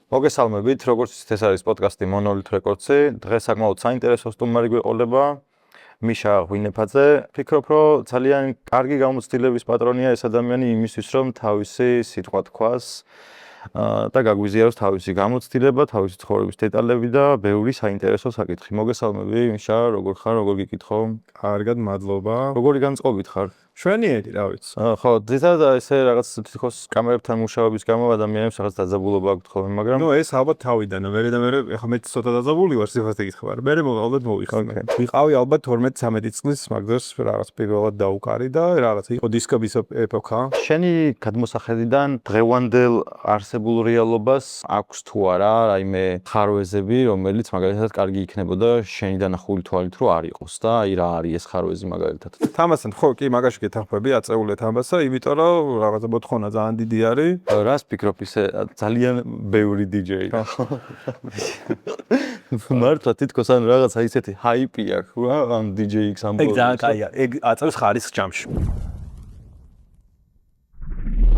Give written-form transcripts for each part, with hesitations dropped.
მოგესალმებით, როგორც იცით, ეს არის პოდკასტი Monolith Records-ი. დღეს საკმაოდ საინტერესო სტუმარი გვეყოლება მიშა ღვინეფაძე. ფიქრობ, რომ ძალიან კარგი გამოცდილების პატრონია ეს ადამიანი იმისთვის, რომ თავისი სიტყვა თქვას და გაგვიზიაროს თავისი გამოცდილება, თავისი ცხოვრების დეტალები და ბევრი საინტერესო საკითხი. მოგესალმები, მიშა, როგორ ხარ, როგორ გიკითხო? კარგად, მადლობა. როგორი განწყობით ხარ? შვენიერი, რა ვიცი. ხო, ძირითადად ესე რაღაც თითქოს კამერებთან მუშაობის გამო ადამიანებს რაღაც დაძაბულობა აქვთ ხოლმე, მაგრამ ეს ალბათ თავიდან, მერე ეხლა მეც ცოტა დაძაბული ვარ, სიფასე გითხრა. მერე ალბათ მოვიხსნე. ვიყავი ალბათ 12-13 წლის მაგდროს რაღაც პირველად დაუკარი და რაღაც იყო დისკების ეპოქა. შენი გადმოსახედიდან დღევანდელ არსებულ რეალობას აქვს თუ არა, რაიმე ხარვეზები, რომელიც მაგალითად კარგი იქნებოდა შენი დანახული თვალით რომ არ იყოს და აი რა არის ეს ხარვეზი მაგალითად. თამასთან ხო, კი, მაგაში გეთანხმები, აწეულეთ ამასა, იმიტომ რომ რაღაცა მოთხოვნა ძალიან დიდი არის. რას ფიქრობ ისე ძალიან ბევრი DJ-ი. მართლა თითქოს ან რაღაცა ისეთი ჰაიპი აქვს რა ამ DJ-ს ამ ეგ ძალიან კაია, ეგ აწევს ხარისხს ჯამში.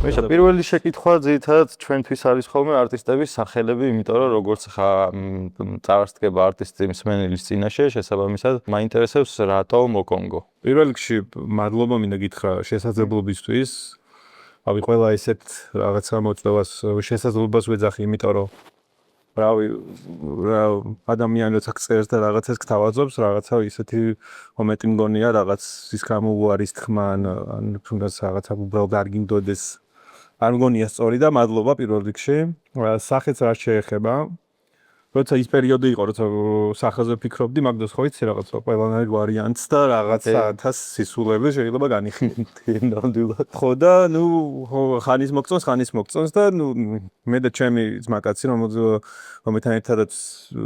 მიშა, პირველი შეკითხვა ძირითადად ჩვენთვის არის ხოლმე არტისტების სახელები, იმიტომ რომ როგორც ხა წარსდგება არტისტი მსმენელის წინაშე, შესაბამისად მაინტერესებს რატო მოკონგო. პირველ რიგში მადლობა მინდა გითხრა შესაძლებლობისთვის. ავი ყველა ესეთ რაღაცა მოწვევას შესაძლებლობას ვეძახი, იმიტომ რომ რავი ადამიანი როცა წერს და რაღაცას გთავაზობს, რაღაცა ისეთი მომენტი მგონია, რაღაც ის გამოუარის თქმა ან თუნდაც რაღაცა უბრალოდ არ გინდოდეს. არ მგონია სწორი და მადლობა პირველ რიგში. სახეც რაც შეეხება. როცა ის პერიოდი იყო, როცა სახეზე ვფიქრობდი, მაგდროს ხო იცი რაღაცა ყველანაირ ვარიანტს და რაღაცათას სისულები შეიძლება განიხილო. ნამდვილად. ხო და ნუ ხანის მოგწონს და ნუ მე და ჩემი ძმაკაცი რომელთან ერთადაც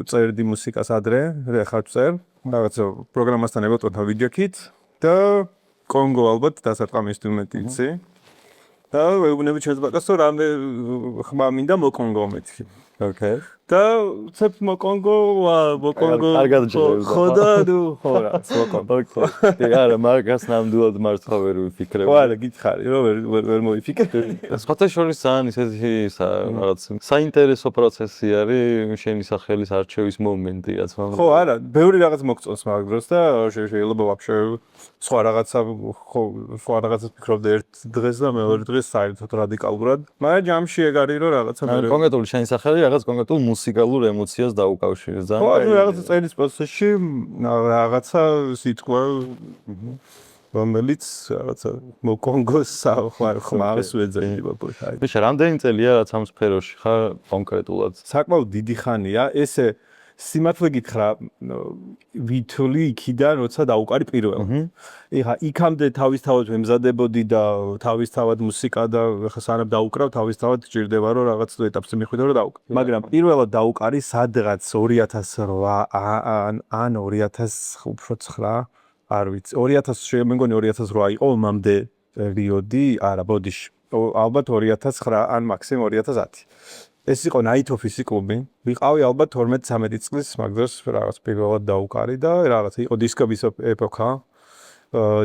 წერდი მუსიკას ადრე, ხარ წერ, რაღაცა პროგრამასთან ევოტონთა ვიდეოქით და კონგო ალბათ დასარტყამი ინსტრუმენტი იცი. და ვეუბნები ჩემს ბაკას, რომ რამე ხმა მინდა მოკონგო მეთქი. ოკეი. და ცებ მოკონგო კარგად ჯერა. ხო და ნუ ხო რა, მოკონგო. ოკეი. არა, მაგას ნამდვილად მართლა ვერ ვიფიქრებ. ხო არა, გითხარი, რომ ვერ მოვიფიქრე. სხვათა შორის ძალიან ისეთი რაღაც საინტერესო პროცესი არის შენი სახელის არჩევის მომენტი, რაც მაგრამ ხო, არა, ბევრი რაღაც მოგწონს მაგდროს და შეიძლება ვაფშე სხვა რაღაცას ფიქრობდი ერთ დღეს და მეორე დღეს საერთოდ რადიკალურად. მაგრამ ჯამში ეგ არის რომ რაღაცა მე კონკრეტული შენი სახელი რაღაც კონკრეტულ მუსიკალურ ემოციას დაუკავშირებს. ხო, რაღაცა წერის პროცესში რაღაცა სიტყვა რომელიც რაღაცა მოკონგოს ხმარს ვეძებდი ბაბუქაი. მიშა, რამდენი წელია რაც ამ სფეროში ხარ კონკრეტულად? საკმაოდ დიდი ხანია, ესე სიმართლე გითხრა, ვითვლი იქიდან როცა დაუკარი პირველ. ეხა იქამდე თავისთავად ვემზადებოდი და თავისთავად მუსიკა და ეხა სანამ დაუკრავ, თავისთავად გჭირდება რომ რაღაც ეტაპზე მიხვიდე რომ დაუკრავ. მაგრამ პირველად დაუკარი სადღაც 2008 ან 2000 უფრო 9 არ ვიცი 2000 მე მგონი 2008 იყო ომამდე პერიოდი, არა ბოდიში. ალბათ 2009 ან მაქსიმუმ 2010. ეს იყო Night Office კლუბი. ვიყავი ალბათ 12-13 წლის მაგდროს რაღაც პირველად დაუკარი და რაღაც იყო დისკების ეპოქა.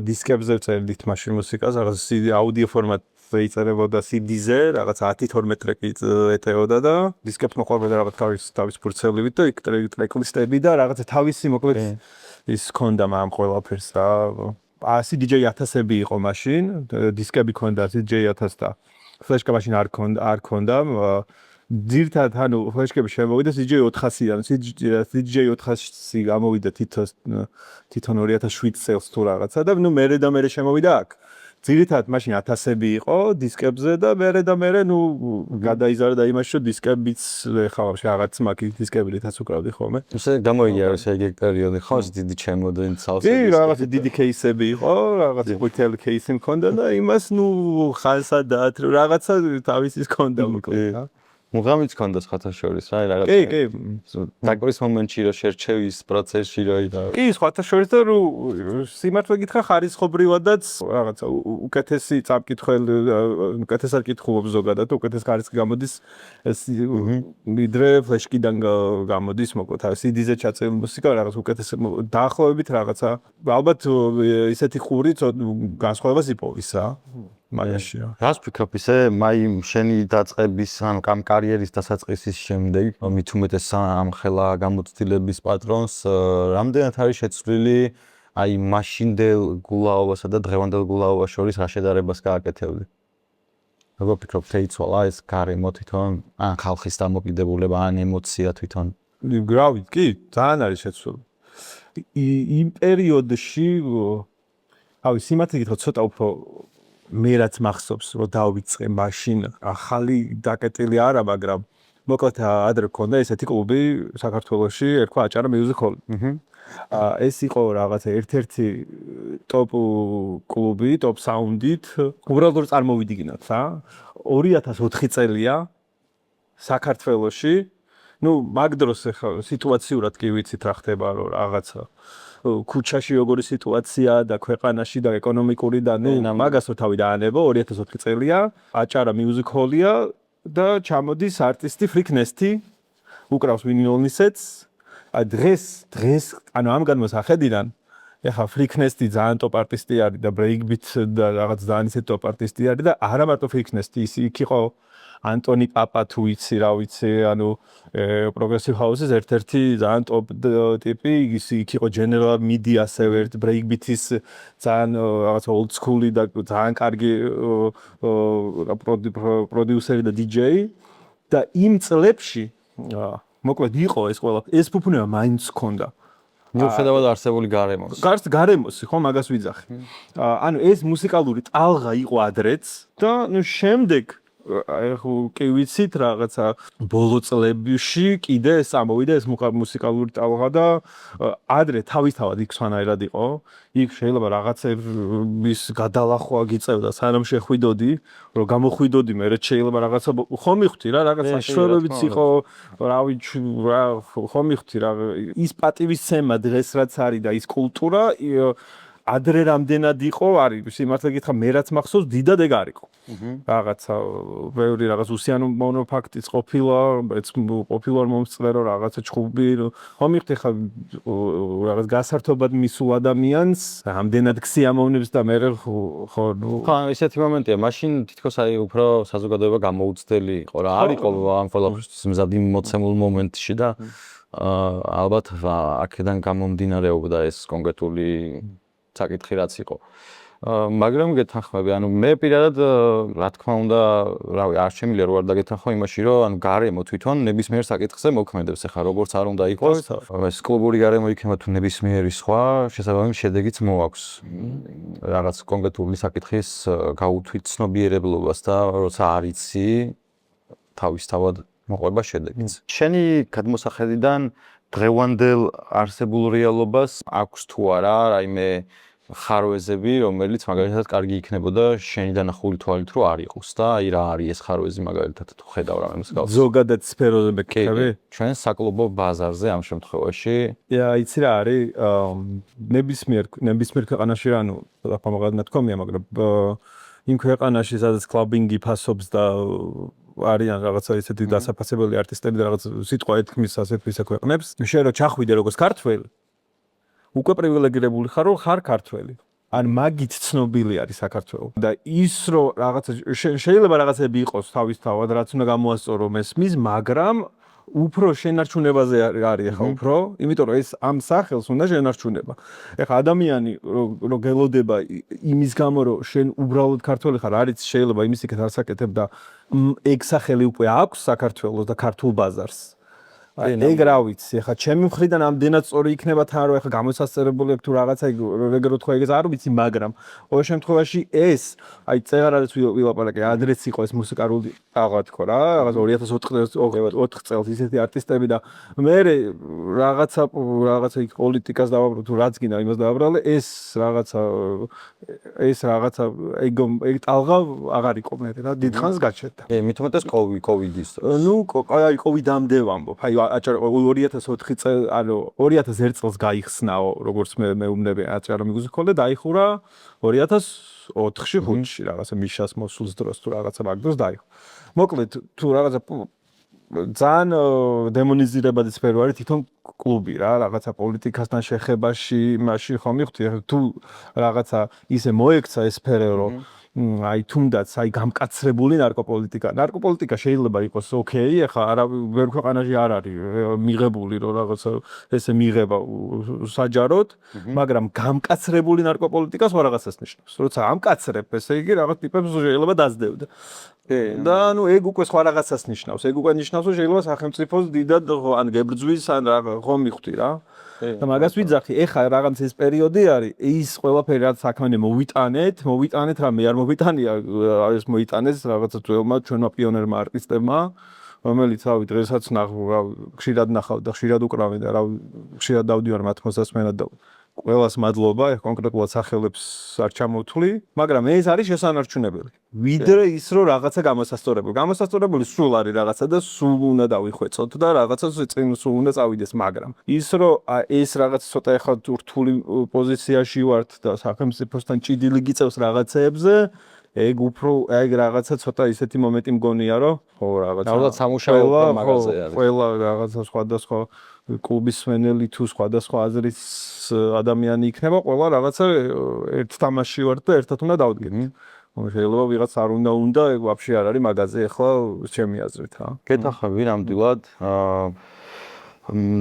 დისკებზე წერდით მაშინ მუსიკას, რაღაც აუდიო ფორმატზე იწერებოდა CD-ზე, რაღაც 10-12 ტრეკი ეტეოდა და დისკებს მოყვებოდა რაღაც თავის ფურცლებით და იქ ტრეკლისტები და რაღაც თავისი მოკლედ ის ქონდა ამ ყველაფერს რა. CD 1000-ები იყო მაშინ, დისკები ქონდა CD 1000 და ფლეშკა მაშინ არ ქონდა. ძირთად ანუ ფლეშკები შემოვიდა DJ 400-დან. DJ 400-ი გამოვიდა თვითონ 2007 წელს თუ რაღაცა და ნუ მერე შემოვიდა აქ. ძირითადად მაშინ 1000-ები იყო დისკებზე და მერე ნუ გადაიზარა და იმაში რომ დისკებიც ხავში რაღაც მაგის დისკებითაც უკრავდი ხოლმე. ესე გამოიგია ესე ეგ პერიოდი ხო დიდი ჩემოდენი ცალსა. კი, რაღაც დიდი кейსები იყო, რაღაც ყვითელი кейსი მქონდა და იმას ნუ ხანსა დაათრო რაღაცა თავისის ქონდა მოკლედ რა. მუღამიც ქონდა სხვათა შორის რა რაღაც. კი. დაკვრის მომენტში რომ შერჩევის პროცესში რა იდა. კი, სხვათა შორის და სიმართლე გითხრა ხარისხობრივადაც რაღაცა უკეთესი წამკითხველი უკეთესად კითხულობ ზოგადად, უკეთეს ხარისხი გამოდის ვიდრე ფლეშკიდან გამოდის მოკლედ. CD-ზე ჩაწერილი მუსიკა რაღაც უკეთეს დაახლოებით რაღაცა ალბათ ისეთი ხური განსხვავებას იპოვის რა. მაშია. რას ფიქრობ ისე, მაი შენი დაწყების ან კამ კარიერის დასაწყისის შემდეგ, მით უმეტეს ამ ხელა გამოცდილების პატრონს, რამდენად არის შეცვლილი აი მაშინდელ გულაოვასა და დღევანდელ გულაოვას შორის რა შედარებას გააკეთებდი? როგორ ფიქრობ, შეიცვალა ეს გარემო თვითონ, ან ხალხის დამოკიდებულება, ან ემოცია თვითონ? გრავით, კი, ძალიან არის შეცვლილი. იმ პერიოდში, ავი სიმართლე გითხრათ, ცოტა უფრო მე რაც მახსოვს, რომ დავიწყე მაშინ ახალი დაკეტილი არა, მაგრამ მოკლედ ადრე გქონდა ესეთი კლუბი საქართველოში, ერქვა აჭარა Music Hall. ეს იყო რაღაცა ერთ-ერთი ტოპ კლუბი, ტოპ საუნდით. უბრალოდ წარმოვიდგინოთ, 2004 წელია საქართველოში. ნუ მაგ დროს ახლა სიტუაციურად კი ვიცით რა ხდება, რომ რაღაცა ქუჩაში როგორი სიტუაცია და ქვეყანაში და ეკონომიკური და ნუ მაგას რო თავი დაანებო 2004 წელია, აჭარა Music Hall-ია და ჩამოდის არტისტი Freakness-ი, უკრავს ვინილონისეთს. დღეს ანუ ამ განმოსახედიდან ეხა Freakness-ი ძალიან ტოპ არტისტი არის და Breakbeat და რაღაც ძალიან ისეთი ტოპ არტისტი არის და არა მარტო Freakness-ი, იქ იყო ანტონი პაპა თუ იცი, რა ვიცი, ანუ Progressive House-ის ერთ-ერთი ძალიან ტოპ ტიპი, იქ იყო General Midi ასევე Breakbeat-ის ძალიან რაღაც old school-ი და ძალიან კარგი პროდიუსერი და DJ და იმ წლებში მოკლედ იყო ეს ყველა ეს ფუფუნება მაინც ჰქონდა. მიუხედავად არსებული გარემოს. გარემოსი, ხო, მაგას ვიძახი. ანუ ეს მუსიკალური ტალღა იყო ადრეც და ნუ შემდეგ კი ვიცით რაღაცა ბოლო წლებში კიდე ეს ამოვიდა ეს მუსიკალური ტალღა და ადრე თავისთავად იქ სვანაირად იყო. იქ შეიძლება რაღაცების გადალახვა გიწევდა, სანამ შეხვიდოდი, რომ გამოხვიდოდი, მე შეიძლება რაღაცა ხო მიხვდი რა, რაღაც საშუალებიც იყო, რავი, ხო მიხვდი რა, ის პატივისცემა დღეს რაც არის და ის კულტურა ადრე რამდენად იყო, არის სიმართლე გითხრა, მე რაც მახსოვს, დიდად ეგ არისო. რაღაცა ბევრი რაღაც უსიანო მონოფაქტიც ყოფილა, ყოფილვარ მომწლერო რაღაცა ჩხუბი, ხო მიხვდი ხა რაღაც გასართობად მისულ ადამიანს, რამდენად ქსიამოვნებს და მე ხო ნუ ხო, ესეთი მომენტია, მაშინ თითქოს აი უფრო საზოგადოება გამოუცდელი იყო რა, არისო ამ ყველაფრის მზადი მოცემულ მომენტში და ალბათ აქედან გამომდინარეობდა ეს კონკრეტული საკითხი რაც იყო. მაგრამ გეთანხმები, ანუ მე პირადად რა თქმა უნდა, რავი, არ შემიძლია რო არ დაგეთანხმო იმაში, რომ ანუ გარემო თვითონ ნებისმიერ საკითხზე მოქმედებს, ახლა როგორც არ უნდა იყოს, ეს კლუბური გარემო იქნება თუ ნებისმიერი სხვა, შესაბამისად შედეგიც მოაქვს. რაღაც კონკრეტული საკითხის გაუთვით ცნობიერებლობას და როცა არიცი თავისთავად მოყვება შედეგიც. შენი გადმოსახედიდან დღევანდელ არსებულ რეალობას აქვს თუ არა, რაიმე ხარვეზები, რომელიც მაგალითად კარგი იქნებოდა შენი დანახული თვალით რო არ იყოს და აი რა არის ეს ხარვეზი მაგალითად თუ ხედავ რა მსგავს. ზოგადად სფეროზე მეკითხები? ჩვენ საკლუბო ბაზარზე ამ შემთხვევაში. იცი რა არის, ნებისმიერ ქვეყანაში რა, ანუ ამაღად ნათქვამია, მაგრამ იმ ქვეყანაში სადაც კლაბინგი ფასობს და არიან რაღაცა ისეთი დასაფასებელი არტისტები და რაღაც სიტყვა ეთქმის ასეთ ვისა ქვეყნებს. შენ რო ჩახვიდე როგორც ქართველი, უკვე პრივილეგირებული ხარ, რომ ხარ ქართველი. ან მაგით ცნობილი არის საქართველო. და ის რომ რაღაცა შეიძლება რაღაცები იყოს თავისთავად, რაც უნდა გამოასწორო მესმის, მაგრამ უფრო შენარჩუნებაზე არის ახლა უფრო, იმიტომ რომ ეს ამ სახელს უნდა შენარჩუნება. ახლა ადამიანი რო გელოდება იმის გამო რომ შენ უბრალოდ ქართველი ხარ, არის შეიძლება იმის იქეთ არ საკეთებ და ეგ სახელი უკვე აქვს საქართველოს და ქართულ ბაზარს. ეგ რა ვიცი, ახლა ჩემი მხრიდან ამდენად სწორი იქნება თან რომ ახლა გამოსასწორებული აქვს თუ რაღაცა ეგ რო თქვა ეგ არ ვიცი, მაგრამ ყოველ შემთხვევაში ეს აი წეღარადაც ვილაპარაკე, ადრეც იყო ეს მუსიკალური აღა თქო რა, რაღაც 2004 წელს ისეთი არტისტები და მე რაღაცა იქ პოლიტიკას დავაბრალე თუ რაც გინდა იმას დავაბრალე, ეს რაღაცა ეგ ტალღა აღარ იყო მე რა, დიდხანს გაჩერდა. მით უმეტეს კოვიდის დროს. ნუ აი კოვიდამდე ვამბობ, აი აჭარა 2004 წელს, ანუ 2001 წელს გაიხსნაო, როგორც მე მეუბნები აჭარა Music Hall-ი დაიხურა 2004-ში 5-ში რაღაცა მიშას მოსულს დროს თუ რაღაცა მაგ დროს დაიხურა. მოკლედ თუ რაღაცა ძალიან დემონიზირებადი სფერო არის თვითონ კლუბი რა, რაღაცა პოლიტიკასთან შეხებაში, მაშინ ხო მიხვდი, თუ რაღაცა ისე მოექცა ეს სფერო, რომ აი თუნდაც აი გამკაცრებული ნარკოპოლიტიკა შეიძლება იყოს ოკეი, ეხლა არა ვერ ქვეყანაში არ არის მიღებული რომ რაღაცა ესე მიღება საჯაროდ, მაგრამ გამკაცრებული ნარკოპოლიტიკა სხვა რაღაცას ნიშნავს. როცა ამკაცრებ, ესე იგი რაღაც ტიპებს შეიძლება დაძდევდა. და ნუ ეგ უკვე სხვა რაღაცას ნიშნავს. ეგ უკვე ნიშნავს რომ შეიძლება სახელმწიფოს დიდად ან გებრძვის ან ხო მიხვდი რა. და მაგას ვიძახი, ეხლა რაღაც ეს პერიოდი არის, ის ყველაფერი რაც საქმე მოვიტანეთ რამე არ მოვიტანია, ეს მოიტანეს რაღაცა ძველმა ჩვენმა პიონერმა არტისტებმა, რომელიც რავი დღესაც ხშირად ნახავ და ხშირად უკრავენ და რავი ხშირად დავდივარ მათ მოსასმენად და ყველას მადლობა, კონკრეტულად სახელებს არ ჩამოვთვლი, მაგრამ ეს არის შესანარჩუნებელი. ვიდრე ის რომ რაღაცა გამოსასწორებელი სულ არის რაღაცა და სულ უნდა დავიხვეწოთ და რაღაცა წინ სულ უნდა წავიდეს, მაგრამ ის რომ ეს რაღაც ცოტა ეხლა რთული პოზიციაში ვართ და სახელმწიფოსთან ჭიდილი გიწევს რაღაცეებზე, ეგ უფრო ეგ რაღაცა ცოტა ისეთი მომენტი მგონია რომ ხო რაღაცა ალბათ სამუშაო მაგაზე არის. ყველა რაღაცა სხვადასხვა კლუბის მსმენელი თუ სხვადასხვა აზრის ადამიანი იქნება, ყველა რაღაცა ერთ თამაშში ვართ და ერთად უნდა დავდგეთ. შეიძლება ვიღაც არ უნდა, ეგ ვაფშე არ არის მაგაზე ახლა ჩემი აზრით რა. გეთახები ნამდვილად.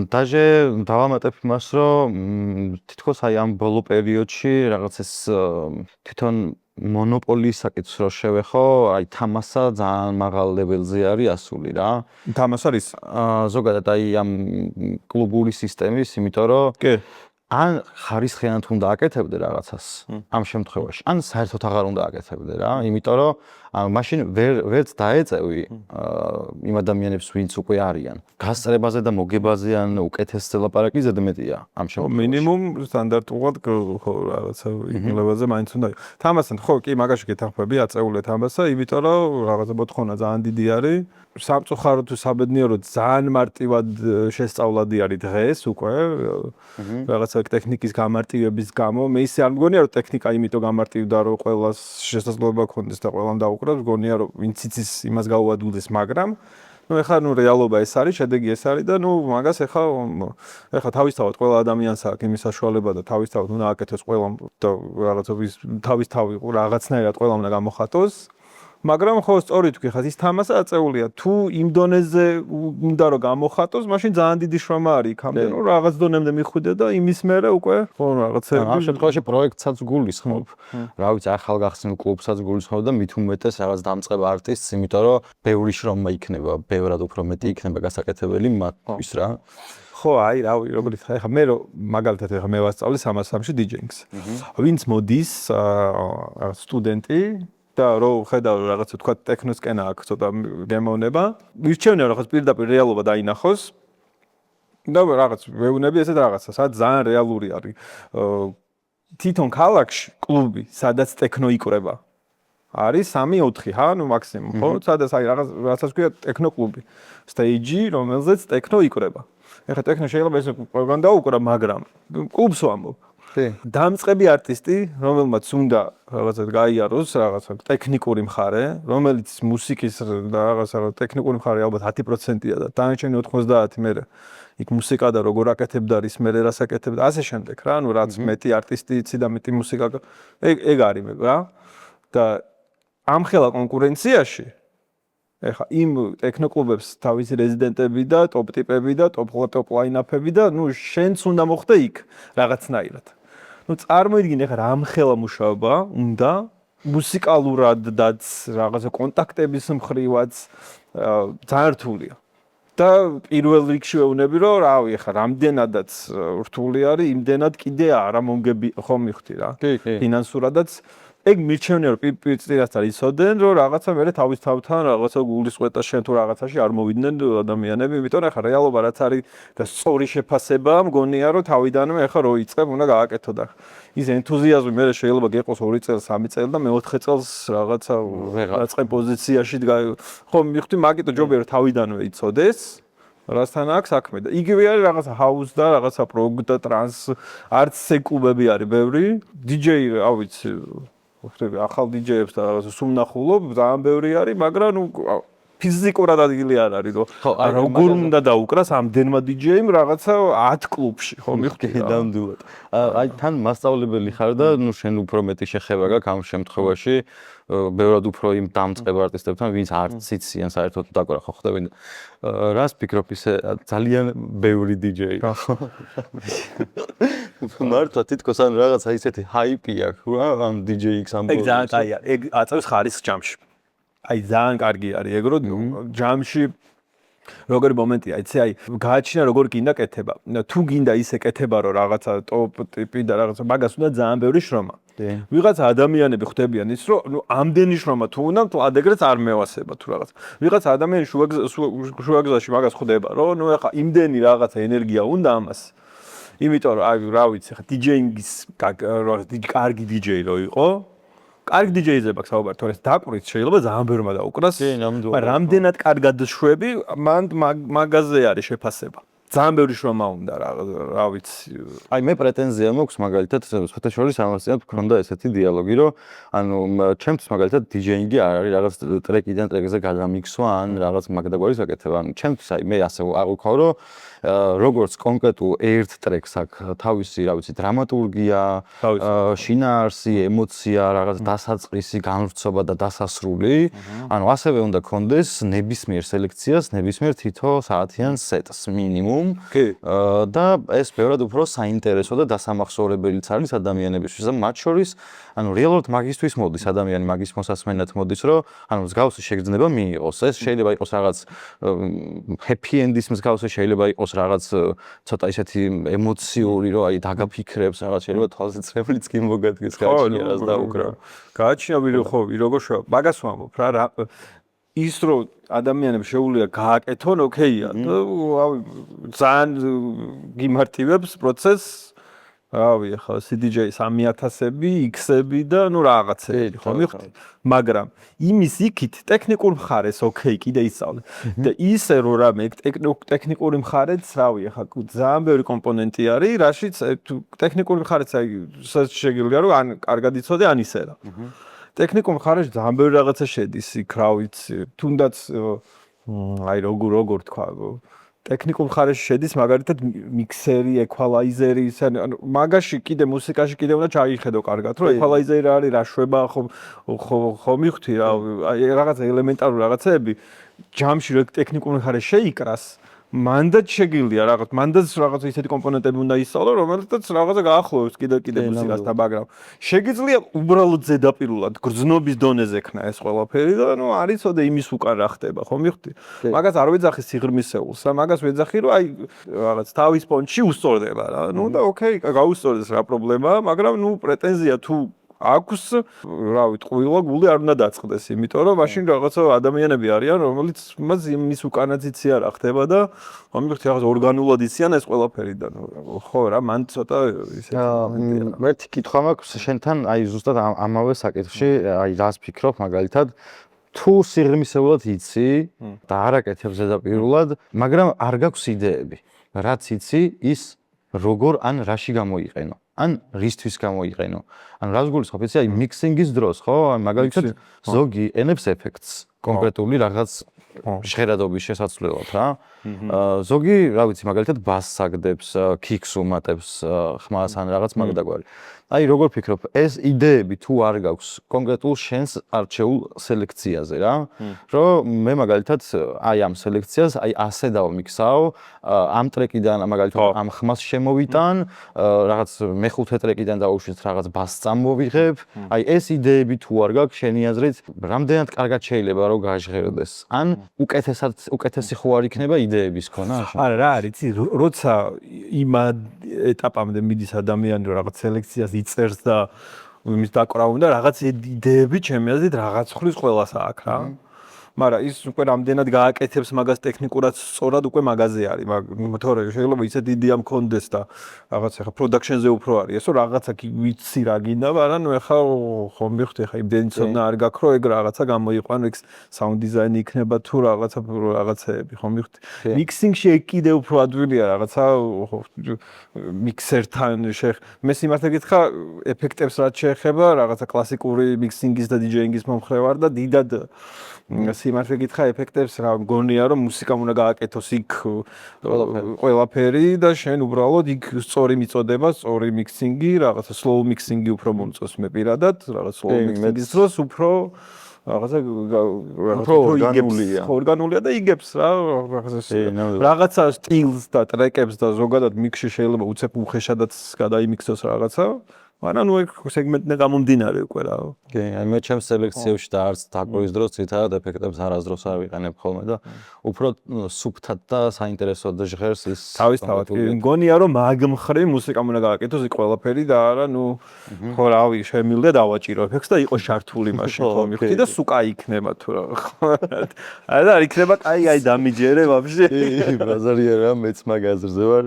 დაჟე დავამატებ იმას, რომ თითქოს აი ამ ბოლო პერიოდში რაღაც ეს თვითონ მონოპოლიის საკითხს რო შევეხო, აი თამასა ძალიან მაღალ ლეველზე არის ასული რა. თამას არის? ზოგადად აი ამ კლუბური სისტემის, იმიტომ რომ კი. ან ხარისხიანად უნდა აკეთებდე რაღაცას ამ შემთხვევაში, ან საერთოდ აღარ უნდა აკეთებდე რა, იმიტომ რომ მაშინ ვერც დაეწევი იმ ადამიანებს, ვინც უკვე არიან. გასწრებაზე და მოგებაზე ან უკეთეს ლაპარაკი ზედმეტია ამ შემთხვევაში. მინიმუმ სტანდარტულად ხო რაღაცა იგნებაზე მაინც უნდა. თამასთან ხო კი მაგაში გეთანხმები, აწეულე თამასა, იმიტომ რომ რაღაცა მოთხოვნა ძალიან დიდი არის. სამწუხაროდ თუ საბედნიეროდ ძალიან მარტივად შესწავლადი არის დღეს უკვე რაღაცა ტექნიკის გამარტივების გამო. მე ისე არ მგონია რომ ტექნიკა იმიტომ გამარტივდა რომ ყველას შესაძლებლობა ქონდეს და ყველამ დაუკრავს, მგონია რომ ვინც იცის იმას გაუადვილდეს, მაგრამ ნუ ეხლა ნუ რეალობა ეს არის, შედეგი ეს არის და ნუ მაგას ეხლა თავისთავად ყველა ადამიანს აქვს იმის საშუალება და თავისთავად უნდა აკეთოს ყველამ და რაღაცა თავისთავად რაღაცნაირად ყველამ უნდა გამოხატოს. მაგრამ ხო სწორედ თქვი ხა ის თამასა აწეულია თუ იმ დონეზე უნდა რომ გამოხატოს, მაშინ ძალიან დიდი შრომა არის იქამდე, რომ რაღაც დონემდე მიხვიდე და იმის მერე უკვე ხო რაღაცები ამ შემთხვევაში პროექტსაც გულისხმობ. რა ვიცი, ახალგახსნილ კლუბსაც გულისხმობ და მით უმეტეს რაღაც დამწყებ არტისტს, იმიტომ რომ ბევრი შრომა იქნება, ბევრად უფრო მეტი იქნება გასაკეთებელი მათთვის რა. ხო, აი, რავი, როგორიც ხა მე რომ მაგალითად ეხა მე ვასწავლე 303-ში DJ-ს. ვინც მოდის სტუდენტი და რო ხედავ რაღაცა თქვა ტექნოსკენა აქვს ცოტა გემოვნება, მირჩევნია რაღაც პირდაპირ რეალობა დაინახოს და რაღაც ვეუბნები ესეთ რაღაცას, სადაც ძალიან რეალური არის. თვითონ ქალაქში კლუბი, სადაც ტექნო იკვრება, არის 3-4 ხა, ნუ მაქსიმუმ, ხო? სადაც აი რაღაცას ქვია ტექნო კლუბი. სტეიჯი, რომელზეც ტექნო იკვრება. ეხლა ტექნო შეიძლება ესე პროპაგანდა უკრა, მაგრამ კლუბს ვამბობ. დამწყები არტისტი, რომელმაც უნდა რაღაცა გაიაროს, რაღაცა ტექნიკური მხარე, რომელიც მუსიკის და რაღაცა ტექნიკური მხარე ალბათ 10%-ია და დანარჩენი 90 მერე იქ მუსიკა და როგორ აკეთებდა ის მერე რას აკეთებდა, ასე შემდეგ რა, ნუ რაც მეტი არტისტი იცი და მეტი მუსიკა, ეგ არის რა. და ამ ხელა კონკურენციაში ეხა იმ ტექნოკლუბებს თავისი რეზიდენტები და ტოპ ტიპები და ტოპ ლაინაპები და ნუ შენც უნდა მოხდე იქ რაღაცნაირად. ნუ წარმოიდგინე ეხა რამ ხელა მუშაობა უნდა მუსიკალურადაც რაღაცა კონტაქტების მხრივაც ძალიან რთულია. და პირველ რიგში ვეუბნები რომ რავი ეხა რამდენადაც რთული არის, იმდენად კიდე არა მომგები ხო მიხდი რა. ფინანსურადაც ეგ მირჩევნია რომ პირწირასთან იცოდნენ რომ რაღაცა მერე თავისთავთან რაღაცა გულისხმეტა შენ თუ რაღაცაში არ მოვიდნენ ადამიანები, იმიტომ ეხა რეალობა რაც არის და სწორი შეფასება მგონია რომ თავიდანვე ეხა რო იწყებ უნდა გააკეთო და ის ენთუზიაზმი მერე შეიძლება გეყოს 2 წელი, 3 წელი და მე 4 წელს რაღაცა რაწყე პოზიციაში ხო მივხვდი, მაგიტო ჯობია რომ თავიდანვე იცოდეს რასთან აქვს საქმე და იგივე არის რაღაცა ჰაუს და რაღაცა პროგ და ტრანს არც კლუბები არის ბევრი DJ რა ვიცი ხდები ახალ DJ-ებს და რაღაცა სუმნახულობ ძალიან ბევრი არის, მაგრამ ნუ ფიზიკურად ადგილი არ არის რომ როგორ უნდა დაუკრას ამდენმა DJ-მ რაღაცა 10 კლუბში ხო მიხდი ნამდვილად აი თან მასწავლებელი ხარ და ნუ შენ უფრო მეტი შეხება გაქვს ამ შემთხვევაში ბევრად უფრო იმ დამწყებ არტისტებთან ვინც არც იციან საერთოდ დაკვრა ხო ხდებიან რას ფიქრობ ისე ძალიან ბევრი DJ მართლა თითქოს ან რაღაცა ისეთი ჰაიპი აქვს რა ამ DJ-ს ამ ეგ ძალიან კაია ეგ აწევს ხარისხს ჯამში აი ძალიან კარგი არის ეგ რომ ჯამში როგორი მომენტია იცი აი გააჩინა როგორ გინდა კეთება თუ გინდა ისე კეთება რომ რაღაცა ტოპ ტიპი და რაღაცა მაგას უნდა ძალიან ბევრი შრომა ვიღაცა ადამიანები ხვდებიან ის რომ ნუ ამდენი შრომა თუ უნდა თლად ეგრეც არ მევასება თუ რაღაც ვიღაცა ადამიანი შუაგზაში მაგას ხვდება რომ ნუ ეხა იმდენი რაღაცა ენერგია უნდა ამას იმიტომ რომ აი რა ვიცი ხა DJ-ის კარგი DJ რო იყო კარგი DJ-ზე მაქვს საუბარი თორე დაკვრის შეიძლება ძალიან ბევრმა დაუკრას მაგრამ რამდენად კარგად შვები მან მაგაზე არის შეფასება ძალიან ბევრი შრომა უნდა რა ვიცი აი მე პრეტენზია მაქვს მაგალითად სხვათაშორის ამასწრაფად გქონდა ესეთი დიალოგი რომ ანუ ჩემთვის მაგალითად DJ-ინგი არ არის რაღაც ტრეკიდან ტრეკზე გადამიქსვა ან რაღაც მაგდაგვარის აკეთება ანუ ჩემთვის აი მე ასე არ ვქო რომ როგორც კონკრეტულ ერთ ტრეკს აქვს თავისი რა ვიცი დრამატურგია შინაარსი ემოცია რაღაც დასაწყისი განვრცობა და დასასრული ანუ ასევე უნდა კონდეს ნებისმიერ სელექციას ნებისმიერ თითო საათიან სეტს მინიმუმ და ეს ბევრად უფრო საინტერესო და დასამახსოვრებელიც არის ადამიანებისთვის და მათ შორის ანუ რეალურად მაგისთვის მოდის ადამიანი მაგის მოსასმენად მოდის რომ ანუ მსგავსი შეგრძნება მიიღოს ეს შეიძლება იყოს რაღაც happy end-ის მსგავსი შეიძლება იყოს რაღაც ცოტა ისეთი ემოციური რომ აი დაგაფიქრებს რაღაც შეიძლება თვალზე წრევლიც კი მოგადგეს გააჩნია რას დაუკრა გააჩნია ხო როგორ შევ მაგას ვამბობ რა ის რომ ადამიანებს შეუძლია გააკეთონ ოკეია და ძალიან გიმართივებს პროცესს რავი ახლა CDJ 3000-ები, X-ები და ნუ რაღაცები ხო მიხდი მაგრამ იმის იქით ტექნიკურ მხარეს ოკეი კიდე ისწავლე და ისე რომ რამე ტექნიკური მხარეც რავი ახლა ძალიან ბევრი კომპონენტი არის რაშიც ტექნიკური მხარეც აი შეგიძლია რომ ან კარგად იცოდე ან ისე რა ტექნიკურ მხარეში ძალიან ბევრი რაღაცა შედის იქ რა ვიცი თუნდაც აი როგორ თქვა ტექნიკურ მხარეში შედის მაგალითად მიქსერი, ეკვალაიზერი, ანუ მაგაში კიდე მუსიკაში კიდე უნდა ჩაიხედო კარგად, რომ ეკვალაიზერი რა არის, რა შვება ხო მივხვდი რა, აი რაღაცა ელემენტარული რაღაცეები ჯამში რო ტექნიკურ მხარეში შეიკრას, მანდაც შეგიძლია რაღაც, მანდაც რაღაცა ისეთი კომპონენტები უნდა ისწავლო, რომელთაც რაღაცა გაახლოვებს კიდე მუსიკასთან, მაგრამ შეგიძლია უბრალოდ ზედაპირულად გრძნობის დონეზე ქნა ეს ყველაფერი და ნუ არ იცოდე იმის უკან რა ხდება, ხო მივხვდი? მაგას არ ვეძახი სიღრმისეულს, მაგას ვეძახი, რომ აი რაღაც თავის პონჩი უსწორდება რა. ნუ და ოკეი, გაუსწორდეს რა პრობლემაა, მაგრამ ნუ პრეტენზია თუ აქვს, რა ვიცი, ყვილა გული არ უნდა დაწყდეს, იმიტომ რომ მაშინ რაღაცა ადამიანები არიან, რომელიც მას იმის უკანაც იციან რა ხდება და ამიტომ რაღაც ორგანულად იციან ეს ყველაფერი და ხო რა, მან ცოტა ისეთი ერთი კითხვა მაქვს შენთან, აი ზუსტად ამავე საკითხში, აი რას ფიქრობ მაგალითად თუ სიღრმისეულად იცი და არ აკეთებ ზედაპირულად, მაგრამ არ გაქვს იდეები, რაც იცი ის როგორ ან რაში გამოიყენო ან რისთვის გამოიყენო. ანუ რას გულისხმობ, იცი, აი მიქსინგის დროს, ხო? მაგალითად ზოგი ენებს ეფექტს, კონკრეტული რაღაც ჟღერადობის შესაცვლელად, რა. ზოგი, რა ვიცი, მაგალითად ბასს აგდებს, ქიქს უმატებს, ხმას ან რაღაც მაგდაგვარი. აი როგორ ფიქრობ, ეს იდეები თუ არ გაქვს კონკრეტულ შენს არჩეულ სელექციაზე, რა? რომ მე მაგალითად აი ამ სელექციას აი ასე დავმიქსაო, ამ ტრეკიდან მაგალითად ამ ხმას შემოვიტან, რაღაც მეხუთე ტრეკიდან დავუშვით რაღაც ბასს წამოვიღებ. აი ეს იდეები თუ არ გაქვს შენი აზრით, რამდენად კარგად შეიძლება რომ გაჟღერდეს? ან უკეთესი ხო არ იქნება იდეების ქონა? არა, რა არის, იცი, როცა იმ ეტაპამდე მიდის ადამიანი რომ რაღაც სელექციას იწერს და იმის დაკვრა უნდა რაღაც იდეები ჩემი აზრით რაღაც ხრის ყველას აქვს რა. მაგრამ ის უკვე რამდენად გააკეთებს მაგას ტექნიკურად სწორად უკვე მაგაზე არის. თორე შეიძლება ისეთი იდეა მქონდეს და რაღაც ახლა პროდაქშენზე უფრო არის. ესო რაღაცა ვიცი რა გინდა, მაგრამ ნუ ახლა ხო მივხვდი ახლა იმდენი ცოდნა არ გაქვს რომ ეგ რაღაცა გამოიყვანო, ეგ საუნდ დიზაინი იქნება თუ რაღაცეები, ხო მივხვდი. მიქსინგში ეგ კიდე უფრო ადვილია რაღაცა მიქსერთან მე სიმართლე გითხრა ეფექტებს რაც შეეხება, რაღაცა კლასიკური მიქსინგის და დიჯეინგის მომხრე ვარ და დიდად სიმართლე გითხრა ეფექტებს რა მგონია რომ მუსიკამ უნდა გააკეთოს იქ ყველაფერი და შენ უბრალოდ იქ სწორი მიწოდება, სწორი მიქსინგი, რაღაცა slow mixing-ი უფრო მომწონს მე პირადად, რაღაც slow mixing-ის დროს უფრო რაღაცა ორგანულია და იგებს რა რაღაცა სტილს და ტრეკებს და ზოგადად მიქსში შეიძლება უცებ უხეშადაც გადაიმიქსოს რაღაცა მაგრამ ნუ ეგ სეგმენტიდან გამომდინარე უკვე რა. კი, აი მე ჩემს სელექციაში და არც დაკვრვის დროს ცითად ეფექტებს არასდროს არ ვიყენებ ხოლმე და უფრო სუფთად და საინტერესოდ და ჟღერს ის თავისთავად მგონია რომ მაგ მხრივ მუსიკამ უნდა გააკეთოს იქ ყველაფერი და არა ნუ ხო რავი შემილდა დავაჭირო ეფექტს და იყოს შართული მაშინ ხო მიხდი და სუკა იქნება თუ რა ხო არა არ იქნება აი დამიჯერე ვაფშე ბაზარია რა მეც მაგ აზრზე ვარ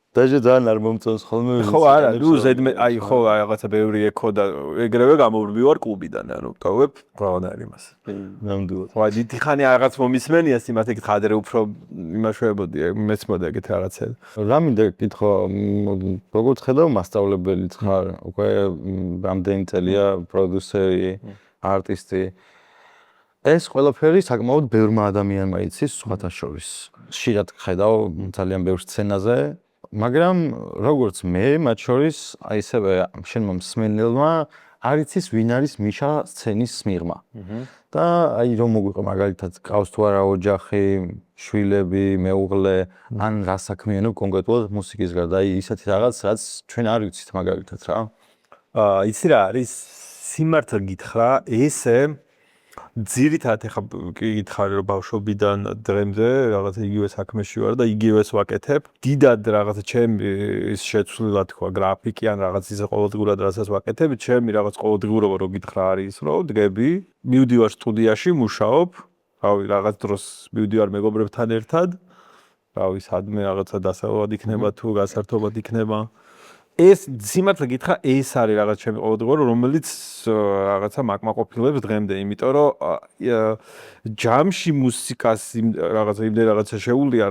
დაჟე ძალიან არ მომწონს ხოლმე ხო არა ნუ ზედმე აი ხო რაღაცა ბევრი ეკო და ეგრევე გამოვიდივარ კლუბიდან ანუ გავებ ყველანაირ იმას ნამდვილად ხო დიდი ხანი რაღაც მომისმენია სიმართლე გითხრა ადრე უფრო იმაშვებოდი მეც მოდა ეგეთ რაღაცები რა მინდა კითხო როგორ ხედავ მასწავლებელიც ხარ უკვე რამდენი წელია პროდიუსერი არტისტი ეს ყველაფერი საკმაოდ ბევრმა ადამიანმა იცის სხვათა შორის ხშირად ხედავ ძალიან ბევრ სცენაზე მაგრამ როგორც მე მათ შორის აი ესევე შენმა მსმენელმა არ იცის ვინ არის მიშა სცენის მიღმა და აი რომ მოგვიყო მაგალითად ყავს თუ არა ოჯახი შვილები მეუღლე ან რა საქმიანობ კონკრეტულად მუსიკის გარდა აი ისეთი რაღაც რაც ჩვენ არ ვიცით მაგალითად რა იცი რა არის სიმართლე გითხრა ესე ძირითადად ეხა გითხარი რომ ბავშვობიდან დღემდე რაღაცა იგივე საქმეში ვარ და იგივეს ვაკეთებ. დიდად რაღაცა ჩემი ის შეცვლილა თქვა გრაფიკი ან რაღაც ისე ყოველდღურად რასაც ვაკეთებ, ჩემი რაღაც ყოველდღიურობა რო გითხრა არის რომ დგები, მივდივარ სტუდიაში, მუშაობ, რავი რაღაც დროს მივდივარ მეგობრებთან ერთად, რავი სადმე რაღაცა დასავლად იქნება თუ გასართობად იქნება. ეს სიმართლე გითხრა ეს არის რაღაც ჩემი ყოველდღიურობა რომელიც რაღაცა მაკმაყოფილებს დღემდე იმიტომ რომ ჯამში მუსიკას რაღაცა იმდენ რაღაცა შეუულია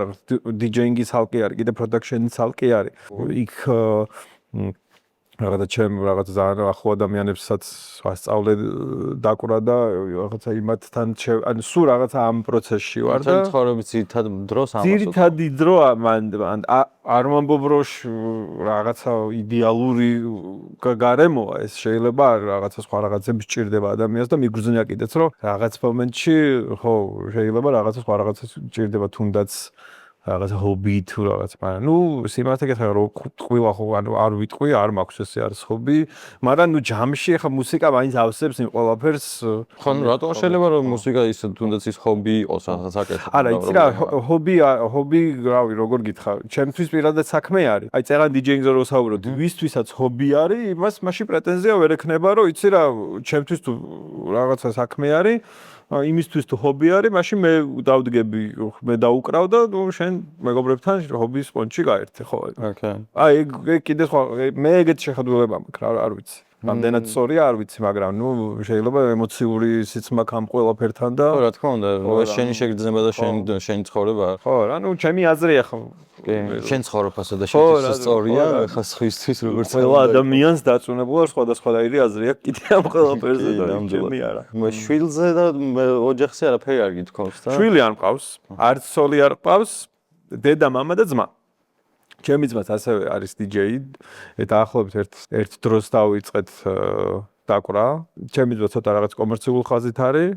დიჯეინგის ხალხი არის კიდე პროდაქშენის ხალხი არის იქ რაღაცა ჩემ რაღაცა ძალიან ახლო ადამიანებსაც ვასწავლე დაკვრა და რაღაცა იმათთან ანუ სულ რაღაცა ამ პროცესში ვარ და ცხოვრების ძირითად დროს ამას ძირითადი დრო მან არ მომბობ რომ რაღაცა იდეალური გარემოა ეს შეიძლება რაღაცა სხვა რაღაცები სჭირდება ადამიანს და მიგრძნია კიდეც რომ რაღაც მომენტში ხო შეიძლება რაღაცა სხვა რაღაცა სჭირდება თუნდაც რაღაცა ჰობი თუ რაღაც მაგრამ ნუ სიმართლე გითხრა რომ ტყუილა ხო ანუ არ ვიტყვი არ მაქვს ესე არის ჰობი მაგრამ ნუ ჯამში ახლა მუსიკა მაინც ავსებს იმ ყველაფერს ხო ნუ რატომ შეიძლება რომ მუსიკა ის თუნდაც ის ჰობი იყოს საკეთო არა იცი რა ჰობი რავი როგორ გითხრა ჩემთვის პირადად საქმე არის აი წერან დიჯეინგზე რო ვსაუბრობ ვისთვისაც ჰობი არის იმას მაშინ პრეტენზია ვერ ექნება რომ იცი რა ჩემთვის თუ რაღაცა საქმე არის იმისთვის თუ ჰობი არის, მაშინ მე დავდგები, მე დავუკრავ და ნუ შენ მეგობრებთან ჰობის პონჩი გაერთე, ხო? ოკეი. აი ეგ კიდე სხვა მე ეგეთ შეხედულება მაქვს, არ ვიცი. რამდენად სწორია, არ ვიცი, მაგრამ ნუ შეიძლება ემოციური სიცმა ამ ყველაფერთან და ხო, რა თქმა უნდა, ეს შენი შეგრძნება და შენი ცხოვრება. ხო, რა, ნუ ჩემი აზრია ხო. შენ ცხოვრებასა და შენი სწორია, ხა სხვისთვის როგორც ყველა ადამიანს დაწუნებულა სხვადასხვაირი აზრი აქვს კიდე ამ ყველაფერზე და ჩემი არა. მე შვილზე და ოჯახზე არაფერი არ გითხოვს და შვილი არ მყავს, არც ცოლი არ მყავს, დედა, მამა და ძმა. ჩემი ძმაც ასევე არის DJ-ი, დაახლოებით ერთ დროს დავიწყეთ დაკვრა. ჩემი ძმა ცოტა რაღაც კომერციულ ხაზით არის.